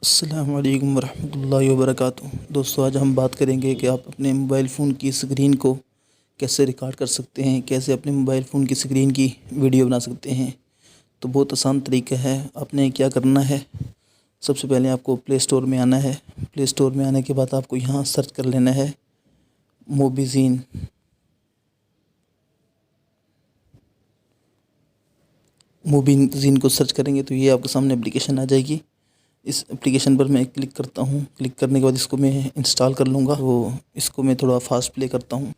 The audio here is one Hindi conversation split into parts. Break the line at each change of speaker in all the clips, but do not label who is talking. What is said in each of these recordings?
अस्सलामु अलैकुम वरहमतुल्लाहि वबरकातुहू। दोस्तों, आज हम बात करेंगे कि आप अपने मोबाइल फ़ोन की स्क्रीन को कैसे रिकॉर्ड कर सकते हैं, कैसे अपने मोबाइल फ़ोन की स्क्रीन की वीडियो बना सकते हैं। तो बहुत आसान तरीका है। आपने क्या करना है, सबसे पहले आपको प्ले स्टोर में आना है। प्ले स्टोर में आने के बाद आपको यहाँ सर्च कर लेना है मोबिज़ीन। मोबिज़ीन को सर्च करेंगे तो ये आपके सामने एप्लीकेशन आ जाएगी। इस एप्लीकेशन पर मैं क्लिक करता हूँ। क्लिक करने के बाद इसको मैं इंस्टॉल कर लूँगा। तो इसको मैं थोड़ा फास्ट प्ले करता हूँ।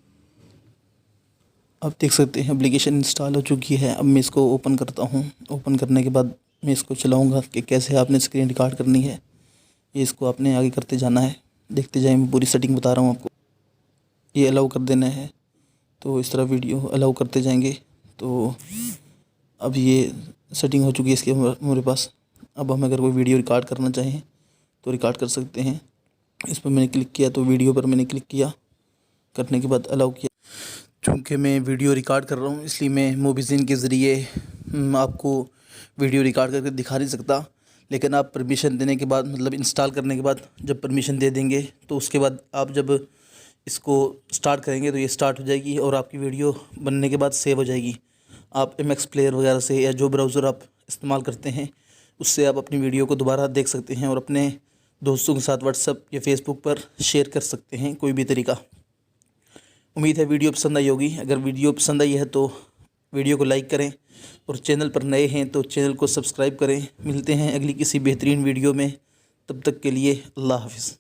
आप देख सकते हैं एप्लीकेशन इंस्टॉल हो चुकी है। अब मैं इसको ओपन करता हूँ। ओपन करने के बाद मैं इसको चलाऊँगा कि कैसे आपने स्क्रीन रिकॉर्ड करनी है। ये इसको आपने आगे करते जाना है। देखते जाए, मैं पूरी सेटिंग बता रहा हूँ आपको। ये अलाउ कर देना है। तो इस तरह वीडियो अलाउ करते जाएंगे। तो अब ये सेटिंग हो चुकी है इसकी हमारे पास। अब हम अगर कोई वीडियो रिकॉर्ड करना चाहें तो रिकॉर्ड कर सकते हैं। इस पर मैंने क्लिक किया तो वीडियो पर मैंने क्लिक किया। करने के बाद अलाउ किया। चूँकि मैं वीडियो रिकॉर्ड कर रहा हूँ, इसलिए मैं मोबिज़ीन के ज़रिए आपको वीडियो रिकॉर्ड करके दिखा नहीं सकता। लेकिन आप परमिशन देने के बाद, मतलब इंस्टॉल करने के बाद जब परमिशन दे देंगे तो उसके बाद आप जब इसको स्टार्ट करेंगे तो ये स्टार्ट हो जाएगी और आपकी वीडियो बनने के बाद सेव हो जाएगी। आप MX प्लेयर वगैरह से या जो ब्राउज़र आप इस्तेमाल करते हैं उससे आप अपनी वीडियो को दोबारा देख सकते हैं और अपने दोस्तों के साथ व्हाट्सएप या फेसबुक पर शेयर कर सकते हैं, कोई भी तरीका। उम्मीद है वीडियो पसंद आई होगी। अगर वीडियो पसंद आई है तो वीडियो को लाइक करें और चैनल पर नए हैं तो चैनल को सब्सक्राइब करें। मिलते हैं अगली किसी बेहतरीन वीडियो में। तब तक के लिए अल्लाह हाफ़िज़।